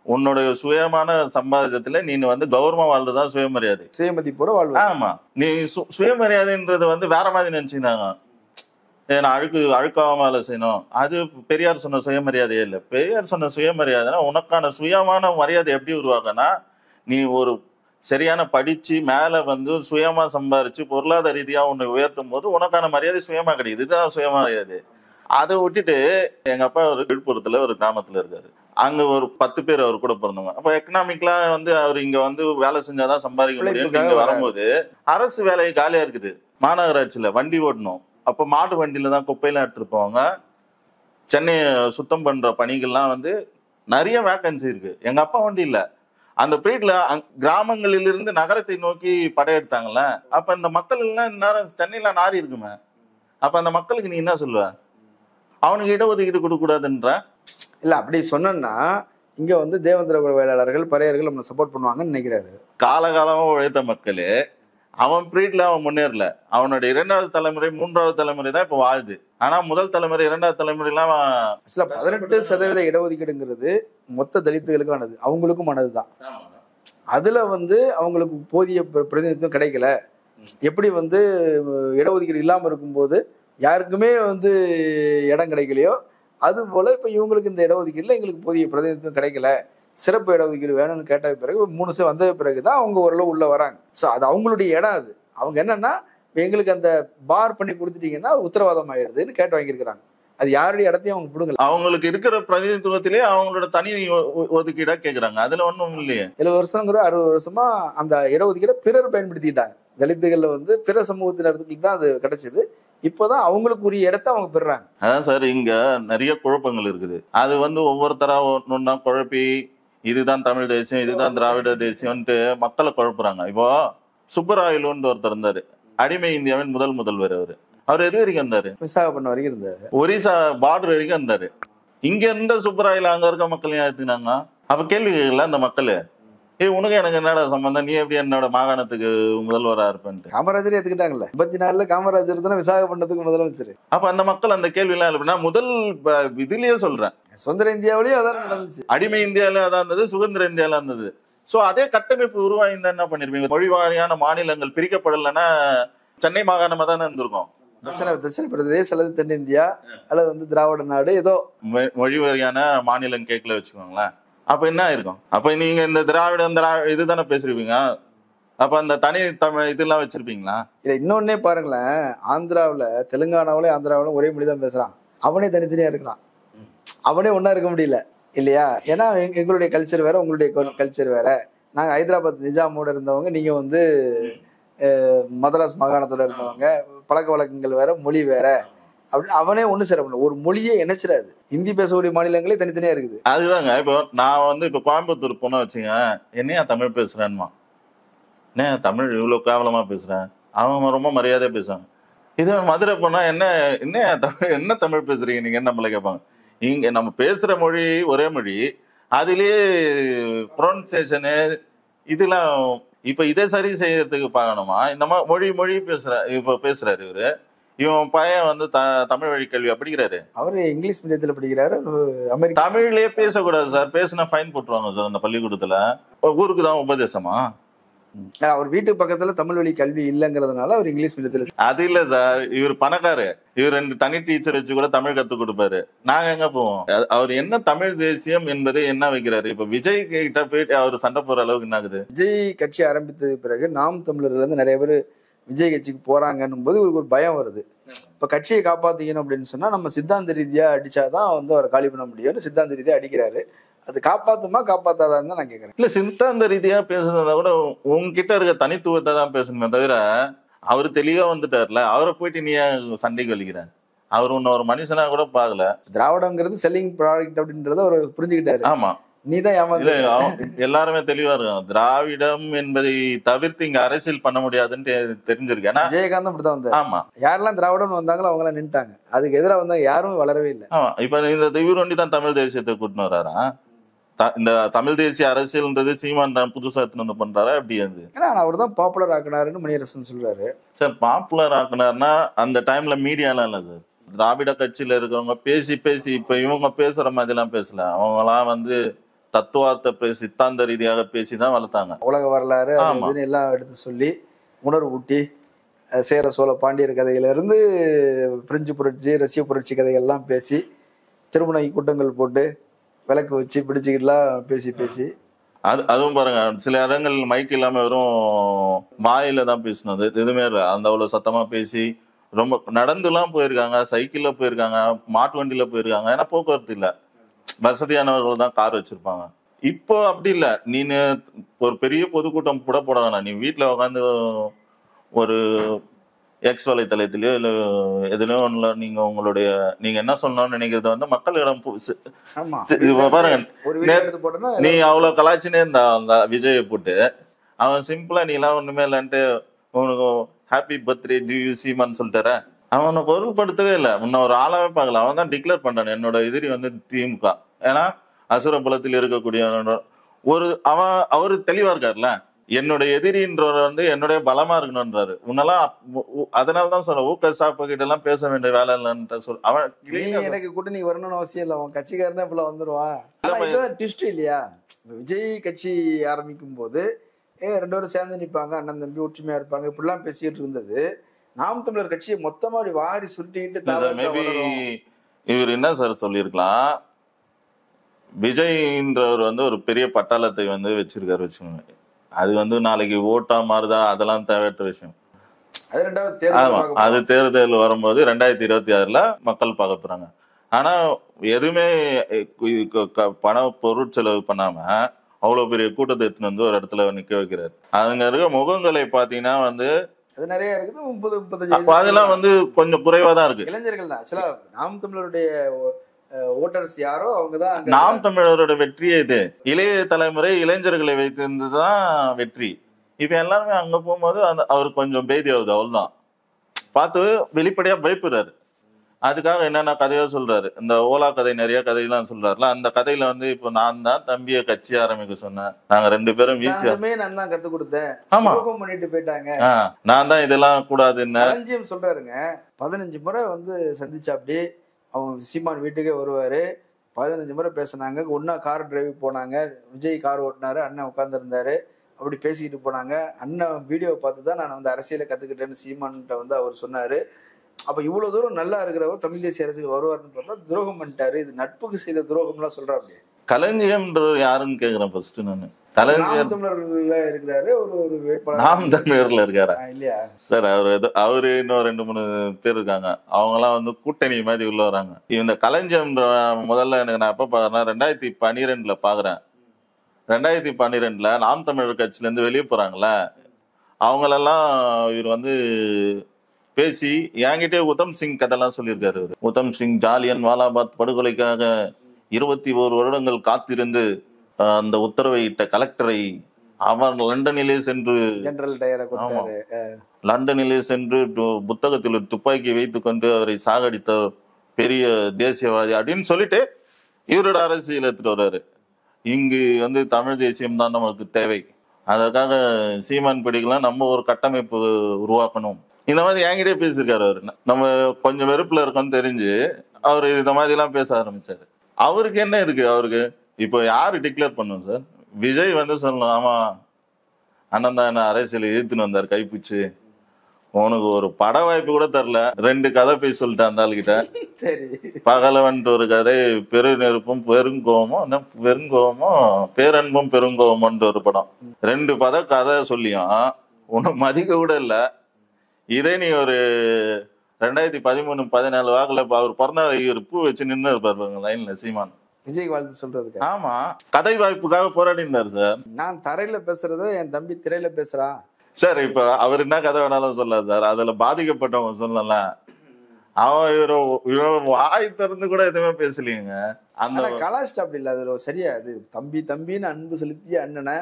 உன்னுடைய சுயமான சம்பாதிக்கத்துல நீ வந்து கௌரவமா வாழ்றதுதான் சுயமரியாதை, சுயமதிப்போட வாழ்வு. ஆமா, நீ சுயமரியாதைன்றது வந்து வேற மாதிரி நினைச்சுக்கிட்டாங்க. நான் அழுக்காம வேலை செய்யணும், அது பெரியார் சொன்ன சுயமரியாதையே இல்லை. பெரியார் சொன்ன சுயமரியாதைனா உனக்கான சுயமான மரியாதை எப்படி உருவாக்கனா, நீ ஒரு சரியான படிச்சு மேல வந்து சுயமா சம்பாரிச்சு பொருளாதார ரீதியா உன்னை உயர்த்தும் போது உனக்கான மரியாதை சுயமா கிடையாது. இதுதான் சுயமரியாதை. அதை விட்டுட்டு எங்க அப்பா ஒரு விழுப்புரத்துல ஒரு கிராமத்துல இருக்காரு, அங்க ஒரு 10 பேர் அவர் கூட பிறந்தவங்க. அப்ப எக்கனாமிக்லா வந்து அவர் இங்க வந்து வேலை செஞ்சாதான் சம்பாதிக்க முடியும். இங்க வரும்போது அரசு வேலை காலியா இருக்குது, மாநகராட்சியில வண்டி ஓட்டணும். அப்ப மாட்டு வண்டியில தான் குப்பையெல்லாம் எடுத்துட்டு போவாங்க. சென்னையை சுத்தம் பண்ற பணிகள்லாம் வந்து நிறைய வேக்கன்சி இருக்கு. எங்க அப்பா வண்டி இல்ல, அந்த பீரியட்ல கிராமங்களிலிருந்து நகரத்தை நோக்கி படையெடுத்தாங்கல்ல, அப்ப இந்த மக்கள் எல்லாம் நேரம் சென்னையில நாரி இருக்குமே. அப்ப அந்த மக்களுக்கு நீ என்ன சொல்லுவ? அவனுக்கு இடஒதுக்கீடு கொடுக்க கூடாதுன்ற இல்ல, அப்படி சொன்னா இங்க வந்து தேவேந்திர குல வேளாளர்கள் பறையர்கள் நம்ம சப்போர்ட் பண்ணுவாங்கன்னு நினைக்கிறாரு. காலகாலமா உழைத்த மக்களே அவன் பீரியட்ல அவன் முன்னேறல. அவனோட 2வது தலைமுறை 3வது தலைமுறை தான் இப்ப வாழுது. ஆனா முதல் தலைமுறை 2வது தலைமுறை எல்லாம் 18% இடஒதுக்கீடுங்கிறது மொத்த தலித்துகளுக்கானது, அவங்களுக்குமானதுதான். அதுல வந்து அவங்களுக்கு போதிய பிரதிநிதித்துவம் கிடைக்கல. எப்படி வந்து இடஒதுக்கீடு இல்லாம இருக்கும்போது யாருக்குமே வந்து இடம் கிடைக்கலையோ அது போல இப்ப இவங்களுக்கு இந்த இடஒதுக்கீடுல எங்களுக்கு போதிய பிரதிநிதித்துவம் கிடைக்கல, சிறப்பு இடஒதுக்கீடு வேணும்னு கேட்ட பிறகு 3 வந்த பிறகுதான் அவங்க ஓரளவு உள்ள வராங்க. ஸோ அது அவங்களுடைய இடம். அது அவங்க என்னன்னா எங்களுக்கு அந்த பார் பண்ணி கொடுத்துட்டீங்கன்னா உத்தரவாதம் ஆயிடுதுன்னு கேட்டு வாங்கியிருக்கிறாங்க. அது யாருடைய இடத்தையும் அவங்க பிடுங்கல. அவங்களுக்கு இருக்கிற பிரதிநிதித்துவத்திலே அவங்களோட தனி ஒதுக்கீடா கேக்குறாங்க. அதுல ஒண்ணும் இல்லையே. 70 வருஷங்கிற 60 வருஷமா அந்த இடஒதுக்கீடை பிறர் பயன்படுத்திட்டாங்க. தலித்துகள்ல வந்து பிற சமூகத்தினருக்கு தான் அது கிடைச்சது. இப்போதான் அவங்களுக்கு உரிய இடத்த அவங்க பெறுறாங்க. அதான் சார், இங்க நிறைய குழப்பங்கள் இருக்குது. அது வந்து ஒவ்வொருத்தரா ஒன்னொன்னா குழப்பி இதுதான் தமிழ் தேசியம், இதுதான் திராவிட தேசியம்ன்ட்டு மக்களை குழப்புறாங்க. இப்போ சுப்பராயலுன்னு ஒருத்தர் இருந்தாரு, அடிமை இந்தியாவின் முதல் முதல்வர். அவர் எது வரைக்கும் இருந்தாரு? விசாகப்பட்டினம் வரைக்கும் இருந்தாரு. ஒரிசா பார்டர் வரைக்கும் இருந்தாரு. இங்க இருந்த சுப்பராயல அங்க இருக்க மக்கள் ஏன் எடுத்துனாங்க? அப்ப கேள்வி கேட்கல அந்த மக்கள், உனக்கு எனக்கு என்னடா சம்பந்தம், நீ எப்படி என்னோட மாகாணத்துக்கு முதல்வரா இருப்பேன்ட்டு. காமராஜரே எடுத்துக்கிட்டாங்கல்ல. 54 காமராஜர் தானே விசாகப்பட்டினத்துக்கு முதலமைச்சர். அப்ப அந்த மக்கள் அந்த கேள்வி எல்லாம் இல்ல. முதல் இதுலயே சொல்றேன், சுதந்திர இந்தியாவிலேயே அதான் நடந்துச்சு. அடிமை இந்தியாவில அதான் இருந்தது, சுதந்திர இந்தியாவில இருந்தது. சோ அதே கட்டமைப்பு உருவாயிருந்தா என்ன பண்ணிருப்பீங்க? மொழி வாரியான மாநிலங்கள் பிரிக்கப்படலைன்னா சென்னை மாகாணமா தானே இருந்திருக்கும். தட்சிண பிரதேச அல்லது தென்னிந்தியா அல்லது வந்து திராவிட நாடு ஏதோ மொழி வாரியான மாநிலம் கேட்கல வச்சுக்கோங்களேன். அப்ப என்ன ஆயிருக்கும்? அப்ப நீங்க இந்த திராவிடம் இதுதானே பேசிருப்பீங்க. அப்ப அந்த தனி தமிழ் இதெல்லாம் வச்சிருப்பீங்களா? இல்ல இன்னொன்னே பாருங்களேன், ஆந்திராவில தெலுங்கானாவில ஆந்திராவில ஒரே மொழி தான் பேசுறான். அவனே தனித்தனியா இருக்கிறான். அவனே ஒன்னா இருக்க முடியல இல்லையா? ஏன்னா எங்களுடைய கல்ச்சர் வேற, உங்களுடைய கல்ச்சர் வேற. நாங்க ஹைதராபாத் நிஜாமோட இருந்தவங்க, நீங்க வந்து மதராஸ் மாகாணத்தோட இருந்தவங்க, பழக்க வழக்கங்கள் வேற, மொழி வேற அப்படின்னு அவனே ஒண்ணு சேர முடியும். ஒரு மொழியே இணைச்சிடாது. ஹிந்தி பேசக்கூடிய மாநிலங்களே தனித்தனியா இருக்குது. அதுதாங்க. இப்போ நான் வந்து இப்ப கோயம்புத்தூர் போன வச்சுங்க, என்னையா தமிழ் பேசுறேன்மா, என்ன தமிழ் இவ்வளவு கேவலமா பேசுறேன், அவங்க ரொம்ப மரியாதையா பேசுவாங்க. இது மதுரை போனா என்ன தமிழ் பேசுறீங்க நீங்க நம்மள கேட்பாங்க. இங்க நம்ம பேசுற மொழி ஒரே மொழி, அதுலயே ப்ரொனன்சியேஷனு இதெல்லாம். இப்ப இதை சரி செய்யறதுக்கு பார்க்கணுமா? இந்த மாதிரி மொழி பேசுறாரு இவரு. இவன் பையன் வந்து தமிழ் வழி கல்வி படிக்கிறாரு. அவரு இங்கிலீஷ் மீடியத்துல படிக்கிறாரு. தமிழ்லயே பேசக்கூடாது சார். பேசினா ஃபைன் போட்டுருவாங்க சார் அந்த பள்ளிக்கூடத்துல. ஊருக்கு தான் உபதேசமா? அவர் வீட்டுக்கு பக்கத்துல தமிழ் வழி கல்வி இல்லைங்கிறதுனால அவர் இங்கிலீஷ் மீடியத்துல. அது இல்ல சார், இவர் பணக்காரு. இவர் 2 தனி டீச்சர் வச்சு கூட தமிழ் கத்து கொடுப்பாரு. நாங்க எங்க போவோம்? அவர் என்ன தமிழ் தேசியம் என்பதை என்ன வைக்கிறாரு? இப்ப விஜய் கிட்ட போயிட்டு அவர் சண்டை போற அளவுக்கு என்ன ஆகுது? விஜய் கட்சி ஆரம்பித்தது பிறகு நாம் தமிழர்ல இருந்து நிறைய பேர் விஜய் கட்சிக்கு போறாங்கன்னும் போது இவருக்கு ஒரு பயம் வருது. இப்ப கட்சியை காப்பாத்திக்கணும் அப்படின்னு சொன்னா நம்ம சித்தாந்த ரீதியா அடிச்சாதான் வந்து அவரை காலி பண்ண முடியும்னு சித்தாந்த ரீதியா அடிக்கிறாரு. அது காப்பாத்துமா காப்பாத்தாதான்னு தான் நான் கேட்கறேன். இல்ல, சித்தாந்த ரீதியா பேசுறதா கூட உங்ககிட்ட இருக்க தனித்துவத்தை தான் பேசணுமே தவிர, அவரு தெளிவா வந்துட்டார்ல, அவரை போயிட்டு நீ சண்டைக்கு வலிக்கிற? அவர் ஒன்னு ஒரு மனுஷனா கூட பாக்கல. திராவிடங்கிறது செல்லிங் ப்ராடக்ட் அப்படின்றத அவர் புரிஞ்சுக்கிட்டாரு. ஆமா, நீதான் எல்லாருமே தெளிவா இருக்கும். திராவிடம் என்பதை தவிர்த்து இங்க அரசியல் பண்ண முடியாதுன்னு தெரிஞ்சிருக்கேன். விஜயகாந்த் அப்படிதான் வந்தாரு. ஆமா, யாரெல்லாம் திராவிடம் வந்தாங்களோ அவங்க எல்லாம் நின்ட்டாங்க. அதுக்கு எதிராக வந்தாங்க யாருமே வளரவே இல்லை. ஆமா, இப்ப இந்த இவர் ஒண்டி தான் தமிழ் தேசியத்தை கூட்டின்னு வர்றாரா? இந்த தமிழ் தேசிய அரசியல்ன்றது சீமான் தான் புதுசா எடுத்துன்னு பண்றாரா? எப்படி அது? ஏன்னா அவர் தான் பாப்புலர் ஆக்கினாருன்னு மணியரசன் சொல்றாரு. சார், பாப்புலர் ஆக்கினார்னா அந்த டைம்ல மீடியாலாம் இல்ல சார். திராவிட கட்சியில இருக்கிறவங்க பேசி இப்ப இவங்க பேசுற மாதிரி எல்லாம் பேசல. அவங்கலாம் வந்து தத்துவார்த்த சித்தாந்த ரீதியாக பேசிதான் வளர்த்தாங்க. உலக வரலாறு எல்லாம் எடுத்து சொல்லி உணர்வு ஊட்டி சேர சோழ பாண்டியர் கதையில இருந்து பிரெஞ்சு புரட்சி, ரஷ்ய புரட்சி கதைகள்லாம் பேசி திருமண கூட்டங்கள் போட்டு விளக்கு வச்சு பிடிச்சுக்கிட்டுலாம் பேசி அதுவும் பாருங்க, சில இடங்கள் மைக் இல்லாம வெறும் வாயில தான் பேசணும். எதுவுமே அந்த அவ்வளவு சத்தமா பேசி ரொம்ப நடந்துலாம் போயிருக்காங்க, சைக்கிள்ல போயிருக்காங்க, மாட்டு வண்டியில போயிருக்காங்க. ஏன்னா போக்குவரத்து இல்ல, வசதியானவர்கள் தான் கார் வச்சிருப்பாங்க. இப்போ அப்படி இல்ல. நீனு ஒரு பெரிய பொதுக்கூட்டம் கூட போட வேணாம், நீ வீட்டுல உட்காந்து ஒரு எக்ஸ் வலைத்தளத்திலயோ இல்ல எதுலயோ ஒண்ணுல நீங்க என்ன சொல்லணும்னு நினைக்கிறது வந்து மக்களிடம் பாருங்க. நீ அவ்வளவு கலாச்சினே இருந்தா அந்த விஜயை போட்டு, அவன் சிம்பிளா நீ எல்லாம் ஒண்ணுமே இல்லன்ட்டு உனக்கு ஹாப்பி பர்த்டே டியூ சீமான்னு சொல்லிட்டார. அவனை பொருள்படுத்தவே இல்லை. முன்ன ஒரு ஆளாவே பார்க்கல. அவன் தான் டிக்ளேர் பண்றான் என்னோட எதிரி வந்து திமுக. ஏன்னா அசுரபலத்தில் இருக்கக்கூடிய அவரு தெளிவா இருக்காருல்ல, என்னோட எதிரின்றவர் வந்து என்னுடைய பலமா இருக்கணும்ன்றாரு. முன்னெல்லாம் அதனாலதான் சொல்ல ஊக்க கிட்ட எல்லாம் பேச வேண்டிய வேலை இல்லைன்ற அவன் எனக்கு கூட்டணி வரணும்னு அவசியம் இல்லை, அவன் கட்சிக்காரனே இப்ப வந்துருவான். ட்விஸ்ட் இல்லையா? விஜய் கட்சி ஆரம்பிக்கும் போது 2 பேரும் சேர்ந்து நிற்பாங்க, அண்ணன் தம்பி ஒற்றுமையா இருப்பாங்க, இப்படிலாம் பேசிட்டு இருந்தது. நாம் தமிழர் கட்சியை மொத்தமா வாரி சுருட்டிக்கிட்டு இவர் என்ன சார் சொல்லியிருக்கலாம், விஜய்ன்றவர் வந்து ஒரு பெரிய பட்டாளத்தை வந்து வச்சிருக்காரு வச்சுக்கோங்க. அது வந்து நாளைக்கு ஓட்டா மாறுதா அதெல்லாம் தேவையற்ற விஷயம். அது ரெண்டாவது தேர்தல் ஆமா, பார்க்க அது போறோம். தேர்தல் வரும்போது 2026ல மக்கள் பார்க்க போறாங்க. ஆனா எதுவுமே பண பொருட்செலவு பண்ணாம அவ்வளவு பெரிய கூட்டத்தை எடுத்துன்னு வந்து ஒரு இடத்துல நிக்க வைக்கிறாரு. அங்க இருக்க முகங்களை பாத்தீங்கன்னா வந்து அது நிறைய இருக்குது. 30-35 அப்ப அதெல்லாம் வந்து கொஞ்சம் குறைவா தான் இருக்கு. இளைஞர்கள் தான். ஆக்சுவலா நாம் தமிழருடைய ஓட்டர்ஸ் யாரோ அவங்கதான் அங்க நாம் தமிழரோட வெற்றியே இது. இளைய தலைமுறை இளைஞர்களை வைத்திருந்துதான் வெற்றி. இப்ப எல்லாருமே அங்க போகும்போது அவருக்கு கொஞ்சம் பேதி ஆகுது, அவ்வளவுதான். பார்த்து வெளிப்படையா பயப்படுறாரு. அதுக்காக என்னென்ன கதையோ சொல்றாரு. இந்த ஓலா கதை நிறைய கதையெல்லாம் சொல்றாருல, அந்த கதையில வந்து இப்போ நான் தான் தம்பியை கட்சி ஆரம்பிக்க சொன்னேன், நாங்க 2 பேரும் ஈஸியா நான் தான் கத்து கொடுத்தேன், ஆமா பண்ணிட்டு போயிட்டாங்க, நான் தான் இதெல்லாம் கூடாதுன்னு களஞ்சியம் சொல்றாருங்க. 15 முறை வந்து சந்திச்சா அப்படி அவங்க சீமான் வீட்டுக்கே வருவாரு. 15 முறை பேசினாங்க. ஒன்னா கார் டிரைவ் போனாங்க. விஜய் கார் ஓட்டினாரு, அண்ணன் உட்கார்ந்து இருந்தாரு, அப்படி பேசிக்கிட்டு போனாங்க. அண்ணன் வீடியோ பார்த்து தான் நான் வந்து அரசியலை கத்துக்கிட்டேன்னு சீமான்கிட்ட வந்து அவர் சொன்னாரு. அப்ப இவ்வளவு தூரம் நல்லா இருக்கிறவர் தமிழ் தேசிய அரசியல் வருவாருன்னு பார்த்தா துரோகம் பண்ணிட்டாரு. இது நட்புக்கு செய்த துரோகம்லாம் சொல்றாரு. களஞ்சியம் யாருன்னு கேக்குறேன் ஃபர்ஸ்ட் நானு. களஞ்சியம் தமிழர்ல இருக்கிறாரு, ஒரு வேட்பாளர் நாம் தமிழர்ல இருக்காரா இல்லையா சார்? அவரு இன்னும் 2-3 பேர் இருக்காங்க. அவங்க எல்லாம் வந்து கூட்டணி மாதிரி உள்ள வராங்க. இந்த களஞ்சியம் முதல்ல எனக்கு நான் எப்ப பாக்குறேன்னா 2012ல பாக்குறேன். 2012ல நாம் தமிழர் கட்சியில இருந்து வெளியே போறாங்கல்ல, அவங்களெல்லாம் இவர் வந்து பேசி என்கிட்டே உத்தம் சிங் கதையெல்லாம் சொல்லியிருக்காரு. உத்தம் சிங் ஜாலியன் வாலாபாத் படுகொலைக்காக 21 வருடங்கள் காத்திருந்து அந்த உத்தரவை இட்ட கலெக்டரை அவர் லண்டனிலே சென்று லண்டனிலே சென்று புத்தகத்தில் துப்பாக்கி வைத்துக் கொண்டு அவரை சாகடித்த பெரிய தேசியவாதி அப்படின்னு சொல்லிட்டு இவரோட அரசியல் எடுத்துட்டு வர்றாரு. இங்கு வந்து தமிழ் தேசியம் தான் நமக்கு தேவை, அதற்காக சீமான் பிடிக்கலாம், நம்ம ஒரு கட்டமைப்பு உருவாக்கணும், இந்த மாதிரி என்கிட்டே பேசியிருக்காரு. அவரு நம்ம கொஞ்சம் வெறுப்புல இருக்கோம்னு தெரிஞ்சு அவரு இந்த மாதிரி எல்லாம் பேச ஆரம்பிச்சாரு. அவருக்கு என்ன இருக்கு? அவருக்கு இப்போ யாரு டிக்ளேர் பண்ணும் சார்? விஜய் வந்து சொல்லணும், ஆமா அண்ணன் தான் என்ன அரசியல் எதிர்த்துன்னு வந்தார் கைப்பிச்சு, உனக்கு ஒரு பட வாய்ப்பு கூட தரல, 2 கதை போய் சொல்லிட்டேன் அந்த ஆளுகிட்ட. பகலவன்ட்டு ஒரு கதை, பெரு நெருப்பும் பெருங்கோவமோ பேரன்பும் பெருங்கோவமோன்ட்டு ஒரு படம், 2 கதை சொல்லியும் உனக்கு மதிக்க கூட இல்லை. இதே நீ ஒரு 2013-14 வாக்குல அவர் பிறந்த ஒரு பூ வச்சு நின்று இருப்பாரு லைன்ல சீமான் விஜய் வாழ்த்து சொல்றதுக்கு. ஆமா, கதை வாய்ப்புக்காக போராடி இருந்தார் சார். நான் தரையில பேசுறத என் தம்பி திரையில பேசுறான் சார். இப்ப அவர் என்ன கதை வேணாலும் சொல்லாது சார், அதுல பாதிக்கப்பட்டவங்க சொல்லலாம். அவன் இவன் வாய் திறந்து கூட எதுவுமே பேசலீங்க. அந்த கலாச்சாரம் அப்படி இல்ல, அது சரியா, அது தம்பின்னு அன்பு செலுத்திய அண்ணனை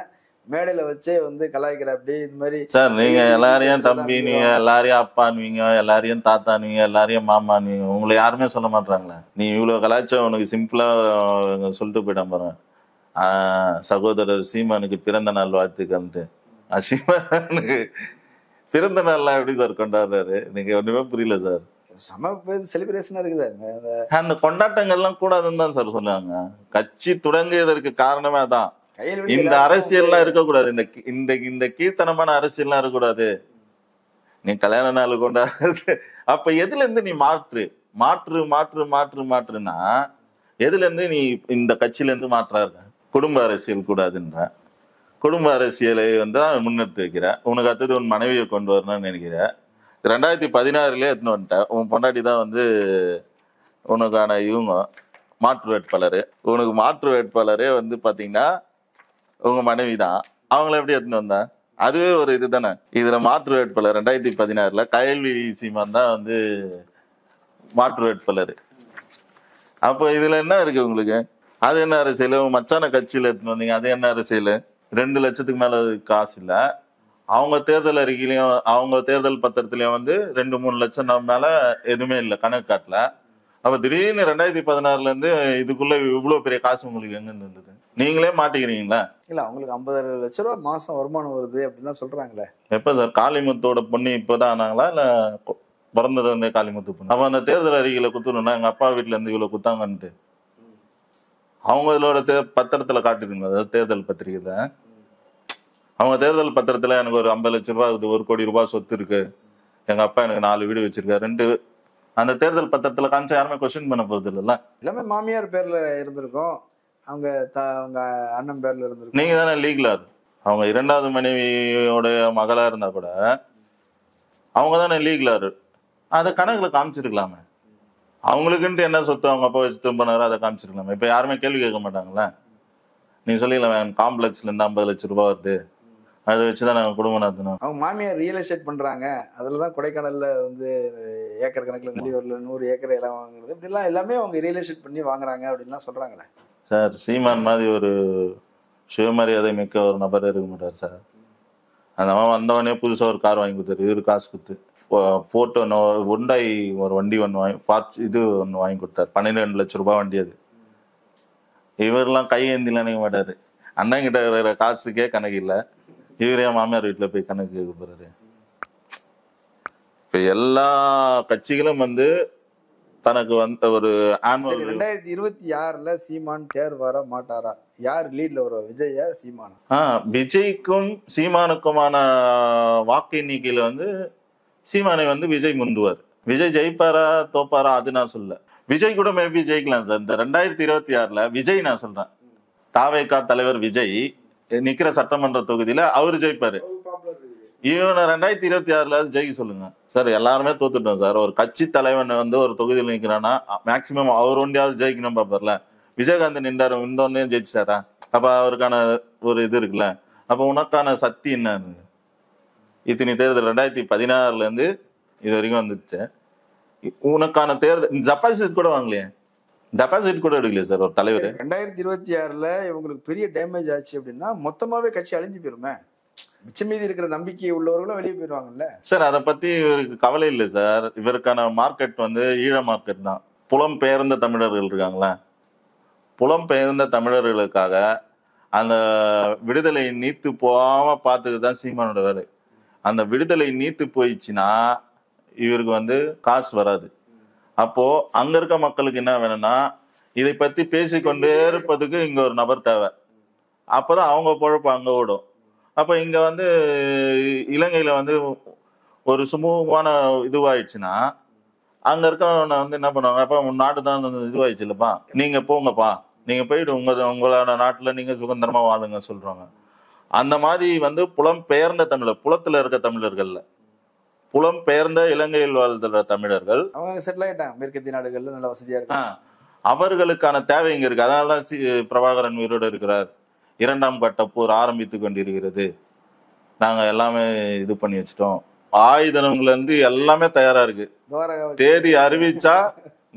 மேடையில வச்சே வந்து கலாய்க்கிற அப்படி இந்த மாதிரி. சார் நீங்க எல்லாரையும் தம்பினுவீங்க, எல்லாரையும் அப்பானுவீங்க, எல்லாரையும் தாத்தானுவீங்க, எல்லாரையும் மாமானுவீங்க, உங்களை யாருமே சொல்ல மாட்டாங்களே. நீ இவ்வளவு கலாச்சாரம் உனக்கு சிம்பிளா சொல்லிட்டு போயிட்டான் பாருங்க, சகோதரர் சீமானுக்கு பிறந்த நாள் வாழ்த்துக்கள்ட்டு. சீமானுக்கு பிறந்த நாள்லாம் எப்படி சார் கொண்டாடுறாரு? நீங்க ஒண்ணுமே புரியல சார். செலிப்ரேஷனா இருக்குது. அந்த கொண்டாட்டங்கள்லாம் கூடாதுன்னு தான் சார் சொன்னாங்க. கட்சி தொடங்கியதற்கு காரணமே தான், இந்த அரசியல்லாம் இருக்கக்கூடாது, இந்த கீழ்த்தனமான அரசியல்லாம் இருக்கக்கூடாது, நீ கல்யாண நாள் கொண்டாடுறது. அப்ப எதுல இருந்து நீ மாற்றுனா எதுல இருந்து நீ இந்த கட்சியில இருந்து மாற்றாரு? குடும்ப அரசியல் கூடாதுன்ற, குடும்ப அரசியலை வந்து முன்னெடுத்து வைக்கிற, உனக்கு அடுத்தது உன் மனைவியை கொண்டு வரணும்னு நினைக்கிற. 2016 எடுத்துன்னு வந்துட்ட, உன் பொண்டாட்டி தான் வந்து உனக்கான இவங்க மாற்று வேட்பாளர். உனக்கு மாற்று வேட்பாளரே வந்து பாத்தீங்கன்னா உங்க மனைவி தான். அவங்கள எப்படி எடுத்துன்னு வந்தா? அதுவே ஒரு இது தானே. இதுல மாற்று வேட்பாளர் 2016 கயல்வி சீமான் தான் வந்து மாற்று வேட்பாளர். அப்போ இதுல என்ன இருக்கு உங்களுக்கு? அது என்ன அரசியல்? மச்சான கட்சியில எடுத்துன்னு வந்தீங்க, அது என்ன அரசியல்? 2 லட்சத்துக்கு மேல காசு இல்ல. அவங்க தேர்தல் அறிக்கையிலையும் அவங்க தேர்தல் பத்திரத்திலயும் வந்து 2-3 லட்சம் மேல எதுவுமே இல்லை கணக்கு காட்டல. அப்ப திடீர்னு 2016 இருந்து இதுக்குள்ள இவ்வளவு பெரிய காசு உங்களுக்கு எங்க இருந்து இருந்தது? நீங்களே மாட்டிக்கிறீங்களா? இல்ல, அவங்களுக்கு 50 லட்சம் ரூபாய் மாசம் வருமானம் வருது அப்படின்னு சொல்றாங்களே. எப்ப சார்? காளிமுத்தோட பொண்ணு இப்பதான் ஆனாங்களா இல்ல பிறந்தது வந்து காளிமுத்து பொண்ணு? அப்ப அந்த தேர்தல் அறிக்கையில குத்துணும்னா எங்க அப்பா வீட்டுல இருந்து இவ்வளவு குத்தாங்கன்ட்டு அவங்களோட பத்திரத்துல காட்டிருக்கீங்க. அதாவது தேர்தல் பத்திரிகை, அவங்க தேர்தல் பத்திரத்துல எனக்கு ஒரு 50 லட்சம் ரூபாய், 1 கோடி ரூபாய் சொத்து இருக்கு, எங்க அப்பா எனக்கு 4 வீடு வச்சிருக்காரு, 2 அந்த தேர்தல் பத்திரத்துல காமிச்சா யாருமே கொஸ்டின் பண்ண போறது இல்ல. எல்லாமே மாமியார் பேர்ல இருந்திருக்கும், அவங்க அண்ணன் பேர்ல இருந்திருக்கும். நீங்க தானே லீகலா அவங்க 2வது மனைவியோட மகளா இருந்தா கூட அவங்க தானே லீகலாரு, அதை கணக்குல காமிச்சிருக்கலாமே. அவங்களுக்குன்ட்டு என்ன சொத்து அவங்க அப்பா வச்சுட்டு பண்ணாரோ அதை காமிச்சிருக்கலாமே. இப்ப யாருமே கேள்வி கேட்க மாட்டாங்களே. நீ சொல்லிடலாம் காம்ப்ளெக்ஸ்ல இருந்து 50 லட்சம் ரூபாய் வருது, அதை வச்சுதான் நாங்க குடும்பம் நடத்தணும். அவங்க மாமியார் ரியல் எஸ்டேட் பண்றாங்க, அதுலதான் கொடைக்கானல்ல வந்து ஏக்கர் கணக்குல வெளியூர்ல 100 ஏக்கர் எல்லாம் வாங்குறது, இப்படிலாம் எல்லாமே அவங்க ரியல் எஸ்டேட் பண்ணி வாங்குறாங்க அப்படின்லாம் சொல்றாங்களே சார். சீமான் மாதிரி ஒரு சுயமரியாதை மிக்க ஒரு நபர் இருக்க மாட்டார் சார். அந்த மாதிரி வந்தவனே புதுசா ஒரு கார் வாங்கி கொடுத்தாரு, இவரு காசு கொடுத்து. போட்டோ ஒண்டாய் ஒரு வண்டி ஒன்று இது ஒன்று வாங்கி கொடுத்தாரு, 12 லட்சம் ரூபாய் வண்டி. அது இவரெல்லாம் கையேந்திலாம் நினைக்க மாட்டாரு. அண்ணன் கிட்ட இருக்கிற காசுக்கே கணக்கு இல்லை, இவரே மாமியார் வீட்டுல போய் கணக்கு கேட்க போறாரு. இப்ப எல்லா கட்சிகளும் வந்து தனக்கு வந்த ஒரு 2026 சீமான் தேர் வர மாட்டாரா? யார் லீட்ல வரும், விஜயா சீமானா? விஜய்க்கும் சீமானுக்குமான வாக்கு எண்ணிக்கையில வந்து சீமானை வந்து விஜய் முந்துவார். விஜய் ஜெயிப்பாரா தோப்பாரா அது நான் சொல்ல. விஜய் கூட மேபி ஜெயிக்கலாம் சார். இந்த 2026 விஜய் நான் சொல்றேன், தாவேகா தலைவர் விஜய் நிக்கிற சட்டமன்ற தொகுதியில அவரு ஜெயிப்பாரு. இவனை 2026 ஜெயிக்க சொல்லுங்க சார். எல்லாருமே தோத்துட்டோம் சார். ஒரு கட்சி தலைவன் வந்து ஒரு தொகுதியில் நிக்கிறான்னா மேக்சிமம் அவர் ஒண்டியாவது ஜெயிக்கணும் பாப்பார்ல. விஜயகாந்த் நின்றாரு, இந்த ஜெயிச்சாரா? அப்ப அவருக்கான ஒரு இது இருக்குல்ல. அப்ப உனக்கான சக்தி என்ன? இத்தனை தேர்தல் 2016 இருந்து இது வரைக்கும் வந்துச்சு. உனக்கான தேர்தல் டெபாசிட் கூட வாங்கலையே, டெபாசிட் கூட எடுக்கலையே சார் ஒரு தலைவர். 2026 இவங்களுக்கு பெரிய டேமேஜ் ஆச்சு அப்படின்னா மொத்தமாவே கட்சி அழிஞ்சு போயிருமே. மிச்ச மீதி இருக்கிற நம்பிக்கை உள்ளவர்களும் வெளியே போயிருவாங்கல்ல சார். அதை பத்தி இவருக்கு கவலை இல்லை சார். இவருக்கான மார்க்கெட் வந்து ஈழ மார்க்கெட் தான். புலம் பெயர்ந்த தமிழர்கள் இருக்காங்களா, புலம் பெயர்ந்த தமிழர்களுக்காக அந்த விடுதலை நீத்து போகாம பார்த்துதான் சீமானோட வேலை. அந்த விடுதலை நீத்து போயிடுச்சுன்னா இவருக்கு வந்து காசு வராது. அப்போ அங்க இருக்க மக்களுக்கு என்ன வேணும்னா இதை பத்தி பேசிக்கொண்டே இருப்பதுக்கு இங்க ஒரு நபர் தேவை. அப்பதான் அவங்க பொழப்பு அங்க ஓடும். அப்ப இங்க வந்து இலங்கையில வந்து ஒரு சுமூகமான இதுவாயிடுச்சுன்னா அங்க இருக்கவன வந்து என்ன பண்ணுவாங்க, அப்ப நாட்டு தான் இதுவாயிடுச்சு இல்லப்பா, நீங்க போங்கப்பா, நீங்க போயிட்டு உங்களோட நாட்டுல நீங்க சுதந்திரமா வாழுங்க சொல்றாங்க. அந்த மாதிரி வந்து புலம் பெயர்ந்த தமிழர், புலத்துல இருக்க தமிழர்கள்ல புலம் பெயர்ந்த இலங்கையில் வாழ்கிற தமிழர்கள் அவங்க செட்டில் ஆயிட்டாங்க மேற்கத்திய நாடுகள்ல, நல்ல வசதியா இருக்கு. அவர்களுக்கான தேவை இங்க இருக்கு. அதனாலதான் பிரபாகரன் உயிரோடு இருக்கிறார். 2ஆம் கட்ட போர் ஆரம்பித்து கொண்டிருக்கிறது, நாங்க எல்லாமே இது பண்ணி வச்சுட்டோம், ஆயுதங்கள்ல இருந்து எல்லாமே தயாரா இருக்கு. தேதி அறிவிச்சா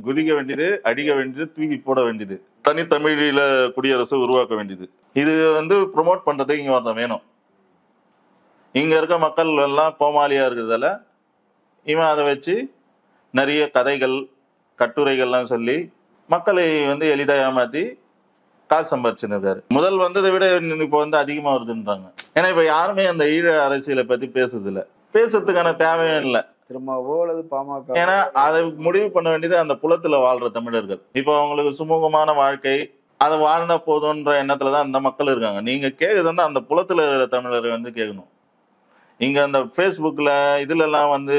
குதிக்க வேண்டியது, அடிக்க வேண்டியது, தூக்கி போட வேண்டியது, தனித்தமிழில குடியரசு உருவாக்க வேண்டியது. இது வந்து ப்ரொமோட் பண்றதுக்கு இங்க ஒருத்தன் வேணும். இங்க இருக்க மக்கள் எல்லாம் கோமாளியா இருக்கிறதால இவன் அதை வச்சு நிறைய கதைகள் கட்டுரைகள்லாம் சொல்லி மக்களை வந்து எளிதா ஏமாத்தி காசு சம்பாதிச்சுன்னு இருக்காரு. முதல் வந்ததை விட இப்ப வந்து அதிகமா வருதுன்றாங்க. ஏன்னா இப்ப யாருமே அந்த ஈழ அரசியலை பத்தி பேசுறது இல்ல, பேசுறதுக்கான தேவையும் இல்லை. திரும்பவோ அல்லது பாமக, ஏன்னா அதை முடிவு பண்ண வேண்டியது அந்த புலத்துல வாழ்ற தமிழர்கள். இப்போ அவங்களுக்கு சுமூகமான வாழ்க்கை அதை வாழ்ந்தா போதும்ன்ற எண்ணத்துலதான் அந்த மக்கள் இருக்காங்க. நீங்க கேக்குறது வந்து அந்த புலத்துல இருக்கிற தமிழரை வந்து கேட்கணும். இங்க அந்த ஃபேஸ்புக்ல இதுல எல்லாம் வந்து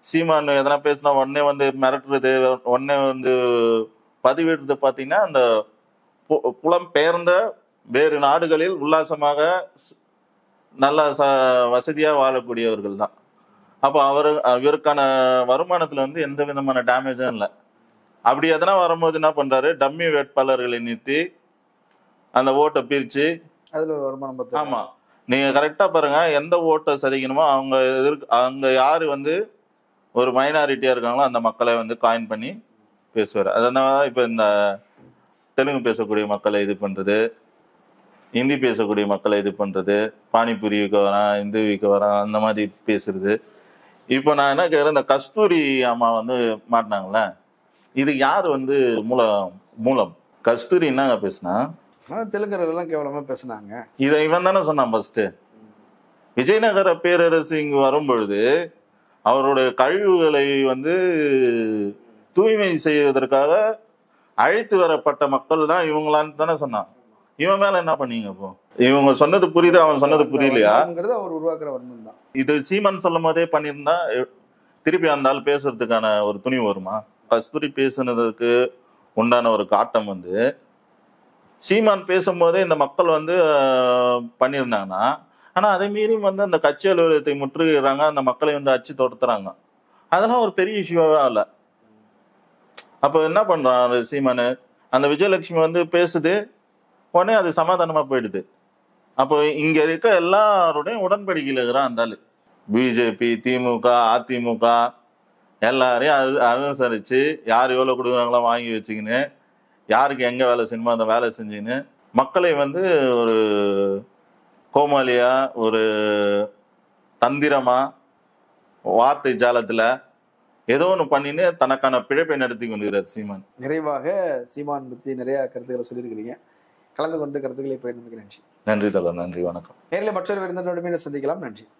சீமான் எதனா பேசினா உடனே வந்து மிரட்டுறது, உடனே வந்து பதிவிடுறது பாத்தீங்கன்னா அந்த புலம் பெயர்ந்த வேறு நாடுகளில் உல்லாசமாக நல்ல வசதியா வாழக்கூடியவர்கள் தான். அப்போ இவருக்கான வருமானத்துல வந்து எந்த விதமான டேமேஜும் இல்லை. அப்படி எதனா வரும்போது என்ன பண்றாரு, டம்மி வேட்பாளர்களை நிறுத்தி அந்த ஓட்டை பிரிச்சு அதுல ஒரு வருமானம். ஆமா, நீங்க கரெக்டா பாருங்க, எந்த ஓட்டை சதிக்கணுமோ அவங்க அங்க யாரு வந்து ஒரு மைனாரிட்டியா இருக்காங்களோ அந்த மக்களை வந்து காயின் பண்ணி பேசுவார். அதனாலதான் இப்ப இந்த தெலுங்கு பேசக்கூடிய மக்களை இது பண்றது, ஹிந்தி பேசக்கூடிய மக்களை இது பண்றது, பானிபூரி விற்க வரான், இந்து விற்க வரான், அந்த மாதிரி பேசுறது. இப்போ நான் என்ன கேட்குறேன், இந்த கஸ்தூரி அம்மா வந்து மாட்டினாங்களே, இது யாரு வந்து மூலம் கஸ்தூரி என்னங்க பேசுனா? தெலுங்கர்கள் எல்லாம் கேவலமா பேசினாங்க. இதை இவன் தானே சொன்னான் ஃபர்ஸ்ட். விஜயநகர பேரரசு இங்கு வரும்பொழுது அவருடைய கழிவுகளை வந்து தூய்மை செய்வதற்காக அழைத்து வரப்பட்ட மக்கள் தான் இவங்களான்னு தானே சொன்னான். இவன் மேல என்ன பண்ணீங்க? இப்போ இவங்க சொன்னது புரியுது, அவன் சொன்னது புரியலையா? அவர் உருவாக்குற வன்மம் தான் இது. சீமான் சொல்லும் போதே பண்ணியிருந்தா திருப்பி அந்த ஆள் பேசுறதுக்கான ஒரு துணிவு வருமா? கஸ்தூரி பேசுனதுக்கு உண்டான ஒரு காட்டம் வந்து சீமான் பேசும்போதே இந்த மக்கள் வந்து பண்ணியிருந்தாங்கன்னா ஆனா அதை மீறி வந்து அந்த கட்சி அலுவலகத்தை முற்றுகிறாங்க, அந்த மக்களை வந்து அச்சு தொடுத்துறாங்க. அதெல்லாம் ஒரு பெரிய இஷ்யூவா இல்ல. அப்ப என்ன பண்றான் சீமானு, அந்த விஜயலட்சுமி வந்து பேசுது, உடனே அது சமாதானமா போயிடுது. அப்போ இங்க இருக்க எல்லாருடையும் உடன்படிக்கையில் இருக்கிறான் அந்த ஆளு. பிஜேபி, திமுக, அதிமுக எல்லாரையும் அனுசரிச்சு யார் எவ்வளவு கொடுக்குறாங்களோ வாங்கி வச்சுக்கின்னு, யாருக்கு எங்க வேலை செய்யணுமோ அந்த வேலை செஞ்சுன்னு மக்களை வந்து ஒரு கோமாளியா, ஒரு தந்திரமா, வார்த்தை ஜாலத்துல ஏதோ ஒண்ணு பண்ணின்னு தனக்கான பிழைப்பை நடத்தி கொண்டிருக்கிறார் சீமான். நிறைவாக சீமான் பத்தி நிறைய கருத்துக்களை சொல்லியிருக்கிறீங்க. கலந்து கொண்டு கருத்துக்களை பகிர்ந்தமைக்கு நன்றி. நன்றி தோழர், நன்றி, வணக்கம். நேரில் மற்றொரு விருந்தினருடன் சந்திக்கலாம். நன்றி.